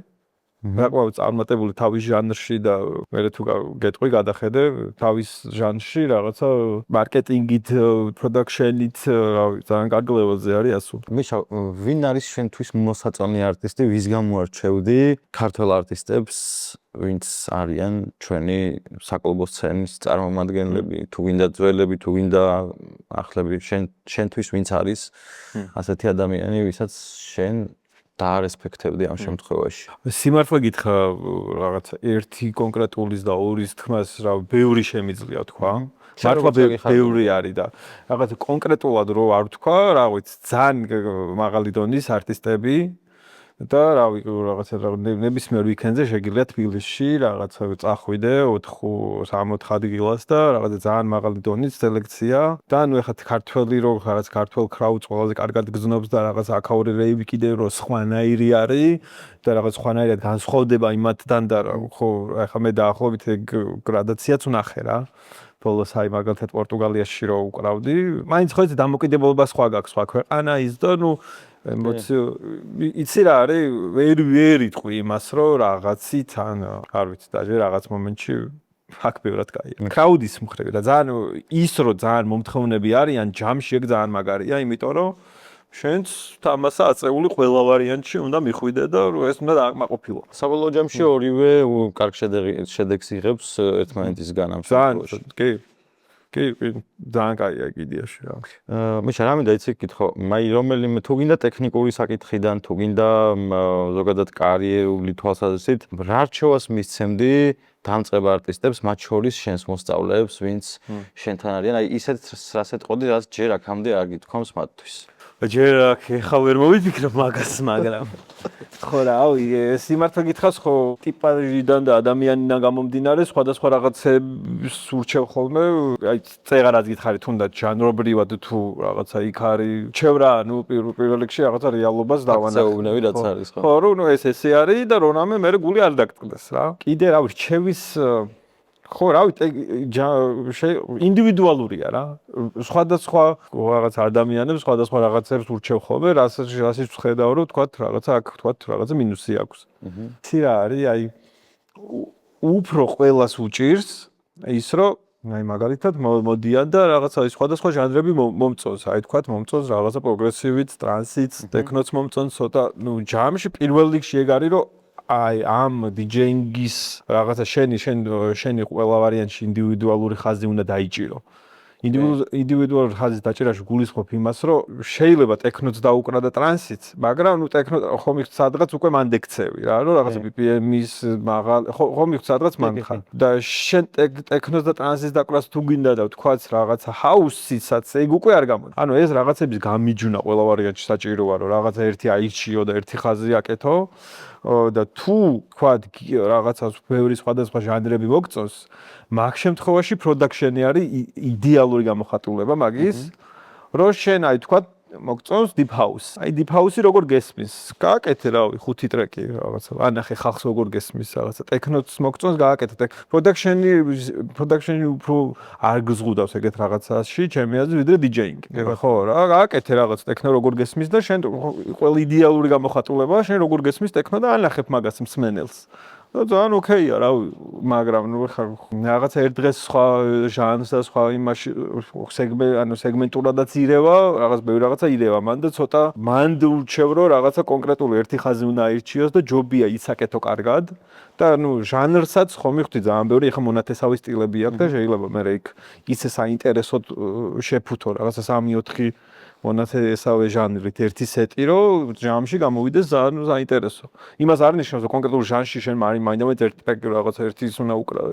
საკმაოდ წარმატებული თავის ჟანრში და მე თუ გეტყვი გადახედე თავის ჟანრში რაღაცა მარკეტინგით, პროდაქშენით, რავი, ძალიან კარგი ლეველზე არის ასული. მიშა, ვინ არის შენთვის მოსაწონი არტისტი, ვის გამოარჩევდი ქართველ არტისტებს, ვინც არიან ჩვენი საკლუბო სცენის წარმომადგენლები, თუ გინდა ძველები, თუ გინდა ახლები, შენთვის ვინც არის ასეთი ადამიანი, ვისაც შენ დაარესპექტებდი ამ შემთხვევაში. სიმართლე გითხრა რაღაცა ერთი კონკრეტულის და ორის თქმას რა ბევრი შემიძლია თქვა. მართლა ბევრი არის და რაღაცა კონკრეტულად რო არ ვთქვა, რა ვიცი, ძალიან მაღალი დონის არტისტები და რავი რაღაცა ნებისმიერ ვიკენდზე შეგიძლია თბილისში რაღაცა წახვიდე 4-6 ადგილას და რაღაცა ძალიან მაღალი დონის სელექცია და ნუ ეხლა ქართველი რო რაღაც ქართველ კრაუდს ყველაზე კარგად გზნობს და რაღაც აქაური რეივი კიდე რო სხვანაირი არის და რაღაც სხვანაირად განსხვავდება იმათთან და ხო ეხლა მე დაახლოებით გრადაციაც ვნახე რა ბოლოს აი მაგალითად პორტუგალიაში რო უკრავდი მაინც ხო ეს დამოკიდებულება სხვა გაქვს სხვა ქვეყანაის და ნუ იცი რა არის ვერ იტყვი იმას რომ რაღაცით ან არ ვიცი და რაღაც მომენტში აქ ბევრად კაია კრაუდის მხრივ და ძალიან ის რომ ძალიან მომთხოვნები არიან ჯამში ეგ ძალიან მაგარია იმიტომ რომ შენც თამასა აწეული ყველა ვარიანტში უნდა მიხვიდე და ეს უნდა დააკმაყოფილო. საბოლოო ჯამში ორივე კარგ შედეგს იღებს ერთმანეთისგან ამ შემთხვევაში. კი, ძალიან კაია კიდეაში რა. მიშა რა მინდა იცი გითხო, მაი რომელიმე თუ გინდა ტექნიკური საკითხიდან, თუ გინდა ზოგადად კარიერული თვალსაზრისით, რა რჩევას მისცემდი დამწყებ არტისტებს, მათ შორის შენს მოსწავლეებს, ვინც შენთან არიან, აი ისეთ რას ეთყოდი, რაც ჯერ აქამდე არ გითხოვს მათთვის. ჯერ ახლა ვერ მოვიფიქრებ მაგას, მაგრამ ხო რა, სიმართლე გითხრას ხო, ტიპაჟიდან და ადამიანიდან გამომდინარე, სხვადასხვა რაღაცებს ურჩევ ხოლმე, აი წეღარაც გითხარი თუნდაც ჟანრობრივად თუ რაღაცა იქ არის, რჩევ რა, ნუ პირველ რიგში რაღაცა რეალობას დავანახე. ზეუბნები რაც არის ხო. ხო, ნუ ეს არის და რონამე მე გული არ დაგწყდეს რა. კიდე რა რჩევის ხო რავი ინდივიდუალურია რა სხვადასხვა რაღაც ადამიანებს სხვადასხვა რაღაცებს ურჩევ ხოლმე რასაც ვხედავ რომ თქვათ რაღაცა აქ თქვათ რაღაცა მინუსი აქვს იცი რა არის აი უფრო ყველას უჭირს ის რომ აი მაგალითად მოდიან და რაღაცა სხვადასხვა ჟანრები მომწონს აი თქვათ მომწონს რაღაცა პროგრესივით ტრანსით ტექნოც მომწონს ცოტა ნუ ჯამში პირველ რიგში ეგ არის რომ აი ამ დიჯეინგის რაღაცა შენი ყველა ვარიანტში ინდივიდუალური ხაზი უნდა დაიჭირო. ინდივიდუალური ხაზის დაჭერაში გულისხმობ იმას, რომ შეიძლება ტექნოც დაუკრა და ტრანსიც, მაგრამ ნუ ტექნო ხომ იქ სადღაც უკვე მან დექცევი რა, რომ რაღაცა BPM-ის მაღალი ხომ იქ სადღაც მან ხარ. და შენ ტექნოს და ტრანსის დაკვრას თუ გინდა და თქვაც რაღაცა ჰაუსიცაც ეგ უკვე არ გამოდის. ანუ ეს რაღაცების გამიჯვნა ყველა ვარიანტში საჭიროა, რომ რაღაცა ერთი აირჩიო და ერთი ხაზი აკეთო. და თუ თქვათ რაღაცას ბევრი სხვადასხვა ჟანრები მოგწონს, მაგ შემთხვევაში პროდაქშენი არის იდეალური გამოხატულება მაგის, რომ შენ აი თქვათ მოგწონს deep house. აი deep house-ი როგორ გესმის? გააკეთე რავი 5 ტრეკი რაღაცა. ანახე ხალხს როგორ გესმის რაღაცა. ტექნოც მოგწონს გააკეთე. პროდაქშენი უფრო არ გზღუდავს ეგეთ რაღაცაში, ჩემი აზრით, ვიდრე დიჯეინგი. ხო რა, გააკეთე რაღაც ტექნო როგორ გესმის და შენ ყველა იდეალური გამოხატულება, შენ როგორ გესმის ტექნო და ანახებ მაგას მსმენელს. და ძალიან ოკეია რა, მაგრამ ნუ ხა რაღაცა ერთ დღეს სხვა ჟანრს და სხვა იმაში სეგმენტურადაც ირევა, რაღაც ბევრი რაღაცა ირევა მან და ცოტა მან ურჩევ რომ რაღაცა კონკრეტული ერთი ხაზი უნდა აირჩიოს და ჯობია იცაკეთო კარგად და ნუ ჟანრსაც ხომ მივხვდი ძალიან ბევრი ხა მონათესავი სტილები აქვს და შეიძლება მე იქ ისე საინტერესოდ შეფუთო რაღაცა 3-4 მონათესავე ჟანრით ერთი სეტი რომ ჯამში გამოვიდეს ძალიან საინტერესო. იმას არ ნიშნავს რომ კონკრეტულ ჟანრში შენ მაინდა-მაინც ერთი ტრეკი რაღაცა ერთის უნდა უკრავ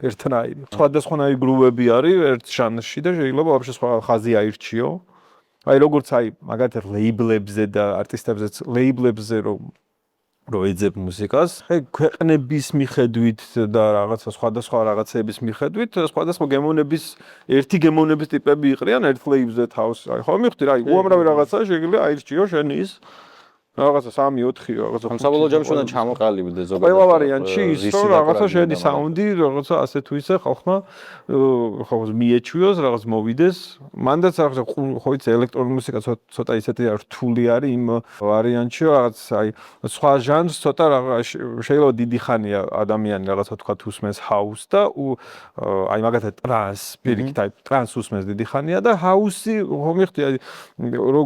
ერთნაირი. სხვადასხვანაირი გრუვები არის ერთ ჟანრში და შეიძლება ვაფშე სხვა ხაზი აირჩიო. აი როგორც აი მაგალითად ლეიბლებზე და არტისტებზეც ლეიბლებზე რომ ეძებ მუსიკას, ქვეყნების მიხედვით და რაღაცა სხვადასხვა რაღაცების მიხედვით, სხვადასხვა გემოვნების ერთი გემოვნების ტიპები იყრიან ერთ ლეიბლზე თავს. აი ხო მივხვდი რა, უამრავი რაღაცა შეიძლება აირჩიო შენ ის რაღაცა 3-4 რაღაცა. საბოლოო ჯამში უნდა ჩამოყალიბდე ზოგადად. ყველა ვარიანტში ის რომ რაღაცა შენი საუნდი, რაღაცა ასე თუ ისე ხალხმა ხო მიეჩვიოს, რაღაც მოვიდეს. მანდაც რაღაცა ხო იცი ელექტრონული მუსიკა ცოტა ისეთი რთული არის იმ ვარიანტში, რაღაც აი სხვა ჟანრს ცოტა შეიძლება დიდი ხანია ადამიანი რაღაცა თქვა უსმენს ჰაუს და აი მაგათად ტრანს, პირიქით აი ტრანს უსმენს დიდი ხანია და ჰაუსი ხო მიხდი აი რო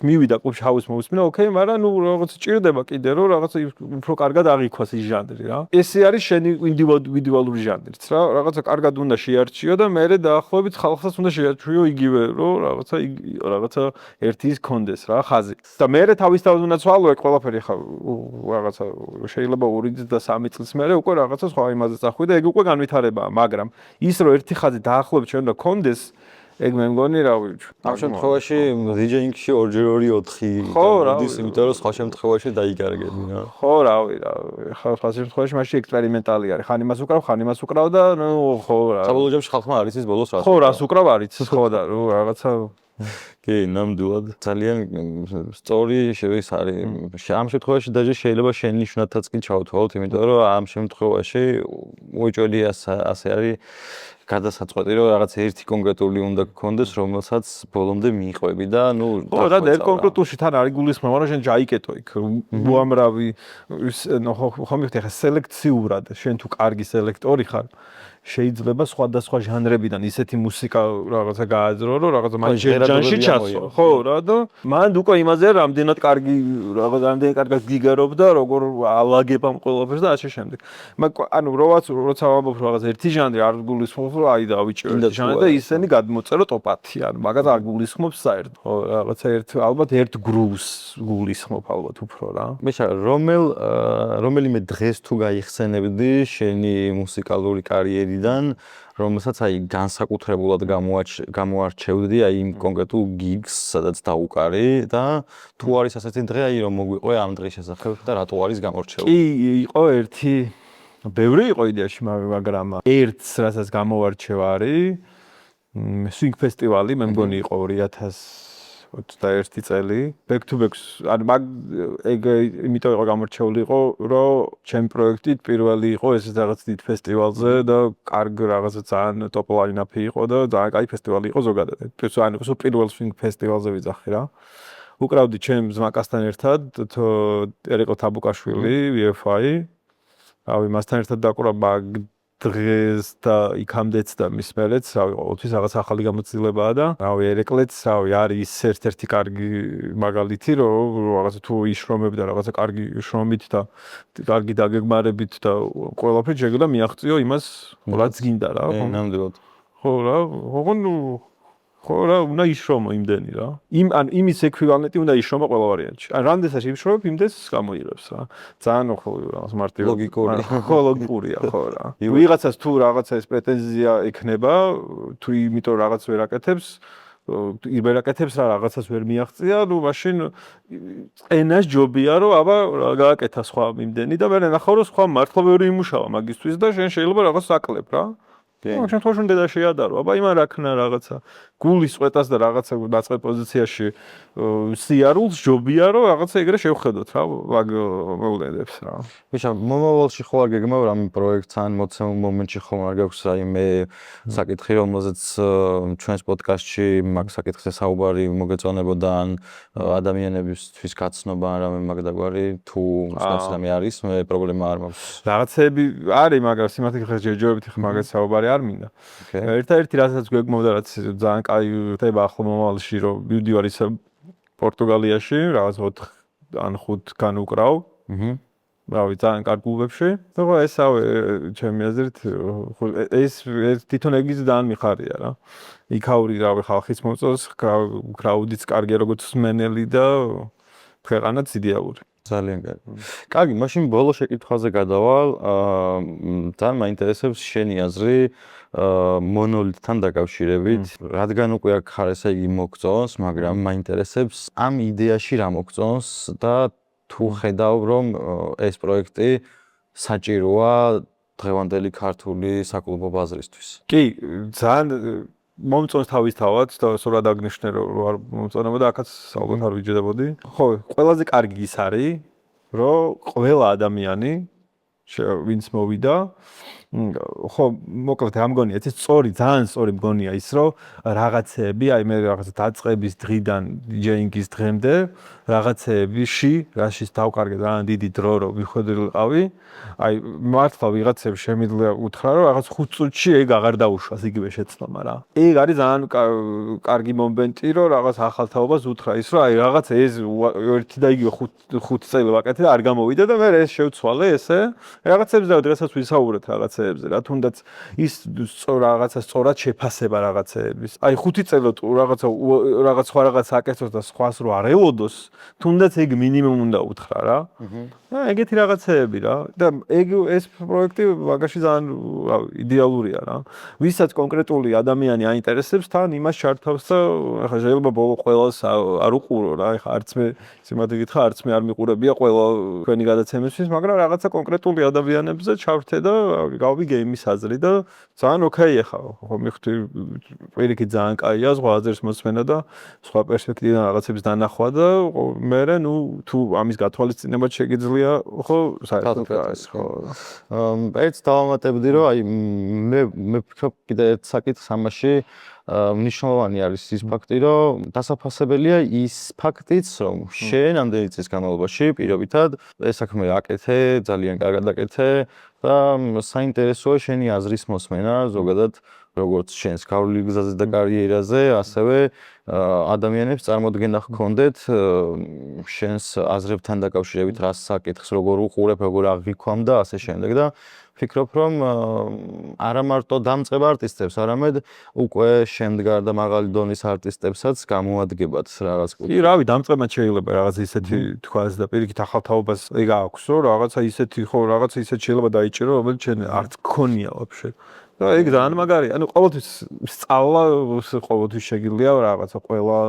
მივიდა კლუბში ჰაუს მოусმინა, ოკეი, მაგრამ ნუ რაღაც ჭირდება კიდე რომ რაღაც უფრო კარგად აღიქვას ის ჟანრი რა. ესე არის შენი ინდივიდუალური ჟანრიც რა. რაღაცა კარგად უნდა შეარჩიო და მე დაახლოებით ხალხსაც უნდა შეარჩიო იგივე რომ რაღაცა ერთი ის კონდეს რა ხაზი. და მე თავისთავად უნდა ცვალო ეგ ყველაფერი ხა რაღაცა შეიძლება 2 და 3 წლის მერე უკვე რაღაცა სხვა იმაზე წახვი და ეგ უკვე განვითარებაა, მაგრამ ის რომ ერთი ხაზი დაახლოებით ჩვენ უნდა კონდეს ეგ მე მგონი რა ვიცი. ამ შემთხვევაში DJ-ში 2-2-4 ხო, რა მოდის, იმიტომ რომ სხვა შემთხვევაში დაიკარგები რა. ხო, რავი. სხვა შემთხვევაში მაშინ ექსპერიმენტალი არის. ხან იმას უკრავ, ხან იმას უკრავ და ნუ ხო რა. საბოლოო ჯამში ხალხმა არ იცის ბოლოს რას. ხო, რას უკრავ არ იცის ხო და რაღაცა კი, ნამდვილად. ძალიან სწორი შევის არის. ამ შემთხვევაში დაჟე შეიძლება შენ ნიშნათაც კი ჩავთვალოთ, იმიტომ რომ ამ შემთხვევაში უეჭველი ასე არის გადასაწყვეტი, რომ რაღაც ერთი კონკრეტული უნდა გქონდეს, რომელსაც ბოლომდე მიიყვები და ნუ ხო, და ერთ კონკრეტულში თან არის გულისხმობა, რომ შენ ჯაიკეტო იქ. უამრავი ხო მიხდი ხა სელექციურად, შენ თუ კარგი სელექტორი ხარ, შეიძლება სხვადასხვა ჟანრებიდან ისეთი მუსიკა რაღაცა გააძრო, რომ რაღაცა მაინტერესში ჩასო. ხო, რა და მან უკვე იმაზე რამდენად კარგი რაღაც რამდენად კარგად გიგარობ და როგორ ალაგებ ამ ყველაფერს და ასე შემდეგ. ანუ როცა ვამბობ რაღაც ერთი ჟანრი არ გულისხმობს, რომ აი დავიჭირო ერთი ჟანრი და ისინი გადმოწერო ტოპ-10, ანუ მაგას არ გულისხმობს საერთოდ. ხო, რაღაცა ალბათ ერთ გრუვს გულისხმობ ალბათ უფრო რა. მეშა რომელიმე დღეს თუ გაიხსენებდი შენი მუსიკალური კარიერიდან, რომელსაც აი განსაკუთრებულად გამოარჩევდი აი იმ კონკრეტულ გიგს, სადაც დაუკარი და თუ არის ასეთი დღე, აი რომ მოგვიყვე ამ დღის შესახებ და რატო არის გამორჩეული? კი, იყო ერთი ბევრი იყო იდეაში, მაგრამ ერთს რასაც გამოვარჩევ არის Swing ფესტივალი, მე მგონი იყო 2021 წელი. Back to Back, ანუ ეგ იმიტომ იყო გამორჩეული იყო, რომ ჩემი პროექტი პირველი იყო ესეც რაღაც დიდ ფესტივალზე და კარგ რაღაცა ძალიან ტოპ ლაინაპი იყო და ძალიან კაი ფესტივალი იყო ზოგადად. ანუ პირველ Swing ფესტივალზე ვიძახი რა. უკრავდი ჩემ ზმაკასთან ერთად, ერიკო თაბუკაშვილი, VFI. რავი, მასთან ერთად დაკვრა დღეს და იქამდეც და მის მერეც, რავი, ყოველთვის რაღაც ახალი გამოცდილებაა და რავი, ერეკლეც, რავი, არის ერთ-ერთი კარგი მაგალითი, რომ რაღაცა თუ იშრომებ და რაღაცა კარგი შრომით და კარგი დაგეგმარებით და ყველაფერი შეგიძლია მიაღწიო იმას, რაც გინდა რა. ნამდვილად. ხო რა, ხო რა, უნდა იშრომო იმდენი რა. იმის ექვივალენტი უნდა იშრომო ყველა ვარიანტში. ან რამდენსაც იშრომებ, იმდენს გამოიღებს რა. ძალიან ხო რაღაც მარტივად. ლოგიკური. ხო, ლოგიკურია, ხო რა. ვიღაცას თუ რაღაცა ეს პრეტენზია ექნება, თუ იმიტომ რაღაც ვერ აკეთებს, რა რაღაცას ვერ მიაღწია, ნუ მაშინ ენას ჯობია რომ აბა გააკეთა სხვა იმდენი და მე ნახავ რომ სხვა მართლა ვერ იმუშავა მაგისთვის და შენ შეიძლება რაღაც აკლებ რა. ამ შემთხვევაში უნდა შეადარო, აბა იმან რა ქნა რაღაცა გულის წვეტას და რაღაცა დაწყე პოზიციაში სიარულს ჯობია რომ რაღაცა ეგრე შევხედოთ რა მოვლენებს რა. ვიშა მომავალში ხო არ გეგმავ რამე პროექტს ან მოცემულ მომენტში ხომ არ გაქვს რაიმე საკითხი რომელზეც ჩვენს პოდკასტში მაგ საკითხზე საუბარი მოგეწონებოდა ან ადამიანებისთვის გაცნობა ან რამე მაგ დაგვარი თუ სპეციალურად არის მე პრობლემა არ მაქვს. რაღაცები არის მაგრამ სიმართლე გითხრათ ჯერჯერობით მაგაც საუბარი არ მინდა. ერთ-ერთი რასაც გვეგმოვდა რაც ძალიან კაი ხდება ახლა მომავალში რომ მივდივარ ისე პორტუგალიაში რაღაც 4 ან 5 გან უკრავ. რავი, ძალიან კარგ კლუბებში. და ხო ესავე ჩემი აზრით ეს თვითონ ეგის ძალიან მიხარია რა. იქაური რავი ხალხის მოწონს, კრაუდიც კარგია როგორც მსმენელი და ქვეყანაც იდეალური. ძალიან კარგი. კარგი, მაშინ ბოლო შეკითხვაზე გადავალ. ძალიან მაინტერესებს შენი აზრი მონოლითთან დაკავშირებით. რადგან უკვე აქ ხარ, ესე იგი მოგწონს, მაგრამ მაინტერესებს ამ იდეაში რა მოგწონს და თუ ხედავ რომ ეს პროექტი საჭიროა დღევანდელი ქართული საკლუბო ბაზრისთვის. კი, ძალიან მომწონს თავისთავად და სწორად აღნიშნე რომ არ მომწონებოდა, აქაც ალბათ არ ვიჯდებოდი. ხო, ყველაზე კარგი ის არის, რომ ყველა ადამიანი ვინც მოვიდა ხო, მოკლედ რა მგონია, ეს ძალიან სწორი მგონია ის, რომ რაღაცეები, აი მე რაღაცა დაწყების დღიდან DJ-ის დღემდე რაღაცეებში, რაშიც დავკარგე ძალიან დიდი დრო, რომ მიხვედრილიყავი, აი მართლა ვიღაცებს შემიძლია უთხრა, რომ რაღაც 5 წუთში ეგ აღარ დაუშვას იგივე შეცდომა რა. ეგ არის ძალიან კარგი მომენტი, რომ რაღაც ახალთაობას უთხრა ის, რომ აი რაღაც ეს ერთი და იგივე 5 წელი ვაკეთე და არ გამოვიდა და მე ეს შევცვალე ესე რაღაცებს და დღესაც ვისაუბრეთ რაღაცეებზე რა, თუნდაც ის რაღაცა სწორად შეფასება რაღაცეების. აი 5 წელი რაღაც სხვა რაღაც აკეთოს და სხვას რო არ ელოდოს, თუნდაც ეგ მინიმუმ უნდა უთხრა რა. ეგეთი რაღაცეები რა და ეს პროექტი მაგაში ძალიან იდეალურია რა. ვისაც კონკრეტული ადამიანი აინტერესებს, თან იმას ჩართავს და ახლა შეიძლება ბოლო ყველას არ უყურო რა. ახლა არც მე სიმართლე გითხრა, არც მე არ მიყურებია ყველა თქვენი გადაცემისთვის, მაგრამ რაღაცა კონკრეტული ადამიანებზე ჩავრთე და გავიგე იმის აზრი და ძალიან ოკეია ხა. ხო მიხდი პირიქით ძალიან კაია, სხვა აზრს მოსმენა და სხვა პერსპექტივიდან რაღაცების დანახვა და მე ნუ თუ ამის გათვალისწინებაც შეგიძლია ხო საერთოდ ხო ერთ დავამატებდი რომ აი მე ვფიქრობ კიდე ერთ საკითხს ამაში მნიშვნელოვანი არის ის ფაქტი რომ დასაფასებელია ის ფაქტიც რომ შენ ამდენი წლის განმავლობაში პირობითად ეს საქმე აკეთე ძალიან კარგად აკეთე და საინტერესოა შენი აზრის მოსმენა ზოგადად როგორც შენს გავლილი გზაზე და კარიერაზე ასევე ადამიანებს წარმოდგენა ჰქონდეთ შენს აზრებთან დაკავშირებით რას საკითხს როგორ უყურებ როგორ აღიქვამ და ასე შემდეგ და ვფიქრობ რომ არა მარტო დამწყებ არტისტებს არამედ უკვე შემდგარ და მაღალი დონის არტისტებსაც გამოადგებათ რაღაც კი რავი დამწყებად შეიძლება რაღაც ისეთი თქვას და პირიქით ახალთაობას ეგ აქვს რომ რაღაცა ისეთი ხო რაღაცა ისეთ შეიძლება დაიჭირო რომელიც შენ არც გქონია ვაფშე და ეგ ძალიან მაგარია ანუ ყოველთვის სწავლა ყოველთვის შეგიძლია რაღაცა ყველა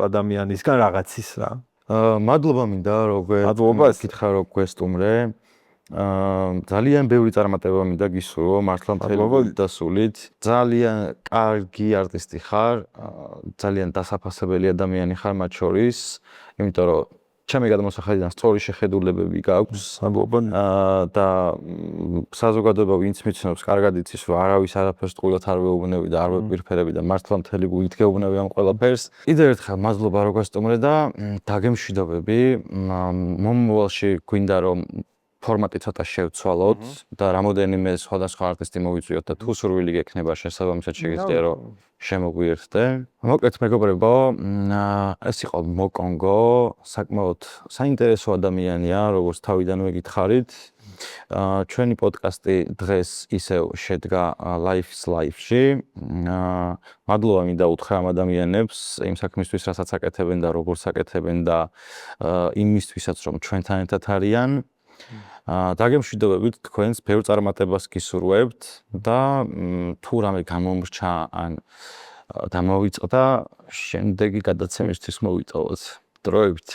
ადამიანისგან რაღაცის რა მადლობა მინდა რომ გითხრა რომ გვესტუმრე ძალიან ბევრი წარმატება მინდა გისურვო მართლა მთელი დასულით ძალიან კარგი არტისტი ხარ ძალიან დასაფასებელი ადამიანი ხარ მათ შორის იმიტომ რომ ჩემი გადამოსახედიდან სწორი შეხედულებები გაქვს და საზოგადოება ვინც მიცნობს კარგად იცის რომ არავის არაფერს ტყუილად არ ვეუბნები და არ ვეპირფერები და მართლა მთელი გულით გეუბნები ამ ყველაფერს კიდევ ერთხელ მადლობა რომ გასტუმრე და დაგემშვიდობები მომავალში გვინდა რომ ფორმატი ცოტა შევცვალოთ და რამოდენიმე სხვადასხვა არტისტი მოვიწვიოთ და თუ სურვილი გექნება შესაბამისად შეგიძლია რომ შემოგვიერთდე. მოკლედ მეგობრებო, ეს იყო მოკონგო, საკმაოდ საინტერესო ადამიანია, როგორც თავიდანვე გითხარით. ჩვენი პოდკასტი დღეს ისევ შედგა Life-ში. მადლობა მინდა უთხრა ამ ადამიანებს იმ საქმისთვის, რასაც აკეთებენ და როგორც აკეთებენ და იმისთვისაც რომ ჩვენთან ერთად არიან. დაგემშვიდობებით თქვენს ბევრ წარმატებას გისურვებთ და თუ რამე გამომრჩა ან დამოვიწყდა შემდეგი გადაცემისთვის მოვიტოვოთ დროებით